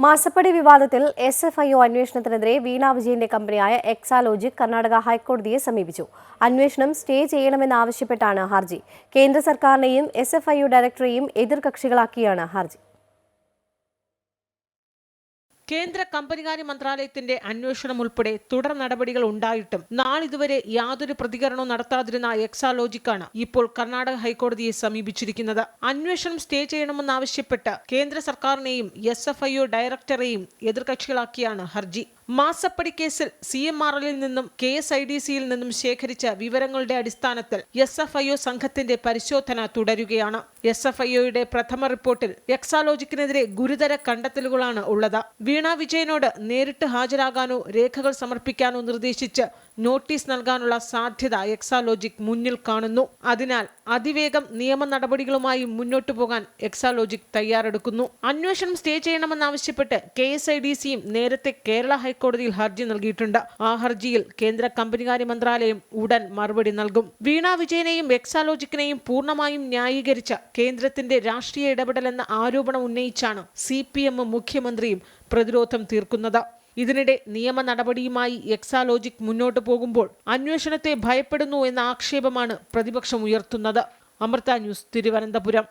മാസപ്പടി വിവാദത്തിൽ SFIO അന്വേഷണത്തിനെതിരെ വീണ വിജയന്റെ കമ്പനിയായ എക്സാലോജിക് കർണാടക ഹൈക്കോടതിയെ സമീപിച്ചു. അന്വേഷണം സ്റ്റേ ചെയ്യണമെന്നാവശ്യപ്പെട്ടാണ് ഹർജി. കേന്ദ്ര സർക്കാരിനെയും SFIO ഡയറക്ടറെയും എതിർകക്ഷികളാക്കിയാണ് ഹർജി. കേന്ദ്ര കമ്പനികാര്യ മന്ത്രാലയത്തിന്റെ അന്വേഷണം ഉൾപ്പെടെ തുടർ നടപടികൾ ഉണ്ടായിട്ടും നാളിതുവരെ യാതൊരു പ്രതികരണവും നടത്താതിരുന്ന എക്സാലോജിക്കാണ് ഇപ്പോൾ കർണാടക ഹൈക്കോടതിയെ സമീപിച്ചിരിക്കുന്നത്. അന്വേഷണം സ്റ്റേ ചെയ്യണമെന്നാവശ്യപ്പെട്ട് കേന്ദ്ര സർക്കാരിനെയും SFIO ഡയറക്ടറെയും എതിർകക്ഷികളാക്കിയാണ് ഹർജി. മാസപ്പടി കേസിൽ CMRL നിന്നും KSIDCയിൽ നിന്നും ശേഖരിച്ച വിവരങ്ങളുടെ അടിസ്ഥാനത്തിൽ SFIO സംഘത്തിന്റെ പരിശോധന തുടരുകയാണ്. SFIOയുടെ പ്രഥമ റിപ്പോർട്ടിൽ എക്സാലോജിക്കിനെതിരെ ഗുരുതര കണ്ടെത്തലുകളാണ് ഉള്ളത്. വീണ വിജയനോട് നേരിട്ട് ഹാജരാകാനോ രേഖകൾ സമർപ്പിക്കാനോ നിർദ്ദേശിച്ച് നോട്ടീസ് നൽകാനുള്ള സാധ്യത എക്സാലോജിക് മുന്നിൽ കാണുന്നു. അതിനാൽ അതിവേഗം നിയമ നടപടികളുമായി മുന്നോട്ടു പോകാൻ എക്സാലോജിക് തയ്യാറെടുക്കുന്നു. അന്വേഷണം സ്റ്റേ ചെയ്യണമെന്നാവശ്യപ്പെട്ട് KSIDCയും നേരത്തെ കേരള ഹൈക്കോടതിയിൽ ഹർജി നൽകിയിട്ടുണ്ട്. ആ ഹർജിയിൽ കേന്ദ്ര കമ്പനികാര്യ മന്ത്രാലയം ഉടൻ മറുപടി നൽകും. വീണ വിജയനെയും എക്സാലോജിക്കിനെയും പൂർണ്ണമായും ന്യായീകരിച്ച കേന്ദ്രത്തിന്റെ രാഷ്ട്രീയ ഇടപെടലെന്ന ആരോപണം ഉന്നയിച്ചാണ് CPM മുഖ്യമന്ത്രിയും പ്രതിരോധം തീർക്കുന്നത്. ഇതിനിടെ നിയമ നടപടിയുമായി എക്സാലോജിക് മുന്നോട്ടു പോകുമ്പോൾ അന്വേഷണത്തെ ഭയപ്പെടുന്നു എന്ന ആക്ഷേപമാണ് പ്രതിപക്ഷം ഉയർത്തുന്നത്. അമൃത ന്യൂസ്, തിരുവനന്തപുരം.